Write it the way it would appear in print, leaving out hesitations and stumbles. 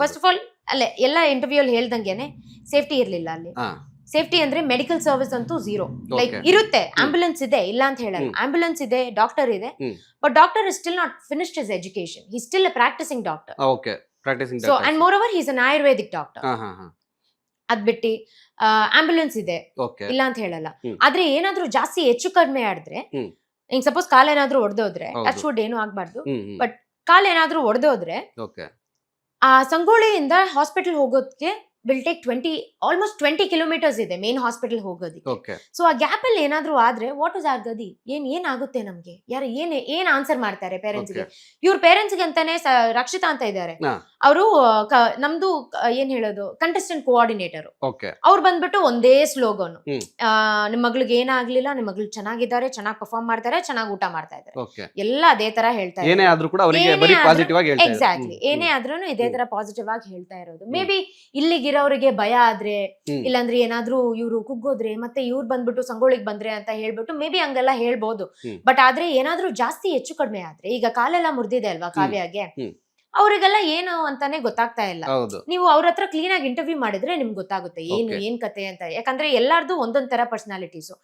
First of all ಅಲ್ಲೇ ಎಲ್ಲ interview ಅಲ್ಲಿ ಹೇಳ್ದಂಗೆನೆ ಸೇಫ್ಟಿ ಇರ್ಲಿಲ್ಲ ಅಲ್ಲಿ. ಸೇಫ್ಟಿ ಅಂದ್ರೆ ಮೆಡಿಕಲ್ ಸರ್ವಿಸ್ ಅಂತೂ ಝೀರೋ. ಲೈಕ್ ಇರುತ್ತೆ, ಆಂಬ್ಯುಲೆನ್ಸ್ ಇದೆ, ಇಲ್ಲ ಅಂತ ಹೇಳಲ್ಲ, ಆಂಬ್ಯುಲೆನ್ಸ್ ಇದೆ, ಡಾಕ್ಟರ್ ಇದೆ, but doctor is still not finished his education. He still a practising doctor. So and more over he is an Ayurvedic doctor. ಅದ್ ಬಿಟ್ಟು ಆಂಬ್ಯುಲೆನ್ಸ್ ಇದೆ, ಇಲ್ಲ ಅಂತ ಹೇಳಲ್ಲ. ಆದ್ರೆ ಏನಾದ್ರೂ ಜಾಸ್ತಿ ಹೆಚ್ಚು ಕಡಿಮೆ ಆದ್ರೆ, ಈಗ ಸಪೋಸ್ ಕಾಲ್ ಏನಾದ್ರೂ ಒಡೆದೋದ್ರೆ, ಟಚ್ ವುಡ್ ಏನು ಆಗ್ಬಾರ್ದು, ಬಟ್ ಕಾಲ್ ಏನಾದ್ರೂ ಒಡೆದೋದ್ರೆ ಆ ಸಂಗೊಳ್ಳಿಯಿಂದ ಹಾಸ್ಪಿಟಲ್ ಹೋಗೋದಕ್ಕೆ ವಿಲ್ ಟೇಕ್ ಆಲ್ಮೋಸ್ಟ್ 20 ಕಿಲೋಮೀಟರ್ಸ್ ಇದೆ ಮೇನ್ ಹಾಸ್ಪಿಟಲ್ ಹೋಗೋದಕ್ಕೆ. ಸೊ ಆ ಗ್ಯಾಪ್ ಅಲ್ಲಿ ಏನಾದ್ರೂ ಆದ್ರೆ ವಾಟ್ ಇಸ್ ಆಗದಿ, ಏನಾಗುತ್ತೆ ನಮ್ಗೆ? ಯಾರು ಏನ್ ಆನ್ಸರ್ ಮಾಡ್ತಾರೆ ಪೇರೆಂಟ್ಸ್ ಗೆ? ಇವ್ರ ಪೇರೆಂಟ್ಸ್ ಗೆ ಅಂತಾನೆ ರಕ್ಷಿತಾ ಅಂತ ಇದ್ದಾರೆ, ಅವರು ನಮ್ದು ಏನ್ ಹೇಳೋದು ಕಂಟೆಸ್ಟೆಂಟ್ ಕೋಆರ್ಡಿನೇಟರ್. ಅವ್ರು ಬಂದ್ಬಿಟ್ಟು ಒಂದೇ ಸ್ಲೋಗನ್, ನಿಮ್ ಮಗಳಿಗೆ ಏನಾಗ್ಲಿಲ್ಲ, ನಿಮ್ ಮಗಳು ಚೆನ್ನಾಗಿದ್ದಾರೆ, ಚೆನ್ನಾಗಿ ಪರ್ಫಾರ್ಮ್ ಮಾಡ್ತಾರೆ, ಚೆನ್ನಾಗಿ ಊಟ ಮಾಡ್ತಾ ಇದ್ದಾರೆ, ಎಲ್ಲ ಅದೇ ತರ ಹೇಳ್ತಾ ಇದ್ದಾರೆ. ಎಕ್ಸಾಕ್ಟ್ಲಿ, ಏನೇ ಆದ್ರೂ ಇದೇ ತರ ಪಾಸಿಟಿವ್ ಆಗಿ ಹೇಳ್ತಾ ಇರೋದು. ಮೇ ಬಿ ಇಲ್ಲಿಗಿರೋರಿಗೆ ಭಯ ಆದ್ರೆ, ಇಲ್ಲಾಂದ್ರೆ ಏನಾದ್ರೂ ಇವ್ರು ಕುಗ್ಗೋದ್ರೆ, ಮತ್ತೆ ಇವ್ರು ಬಂದ್ಬಿಟ್ಟು ಸಂಗೊಳ್ಳಿಗ್ ಬಂದ್ರೆ ಅಂತ ಹೇಳ್ಬಿಟ್ಟು ಮೇ ಬಿ ಹಂಗೆಲ್ಲ ಹೇಳ್ಬೋದು. ಬಟ್ ಆದ್ರೆ ಏನಾದ್ರೂ ಜಾಸ್ತಿ ಹೆಚ್ಚು ಕಡಿಮೆ ಆದ್ರೆ, ಈಗ ಕಾಲೆಲ್ಲ ಮುರಿದಿದೆ ಅಲ್ವಾ ಕಾವ್ಯಗೆ, ಅವ್ರಿಗೆಲ್ಲ ಏನು ಅಂತಾನೆ ಗೊತ್ತಾಗ್ತಾ ಇಲ್ಲ. ನೀವು ಅವ್ರ ಹತ್ರ ಕ್ಲೀನ್ ಆಗಿ ಇಂಟರ್ವ್ಯೂ ಮಾಡಿದ್ರೆ ನಿಮ್ಗೆ ಗೊತ್ತಾಗುತ್ತೆ ಏನ್ ಕತೆ ಅಂತ. ಯಾಕಂದ್ರೆ ಎಲ್ಲಾರ್ದು ಒಂದೊಂದ್ ತರ ಪರ್ಸನಾಲಿಟೀಸ್.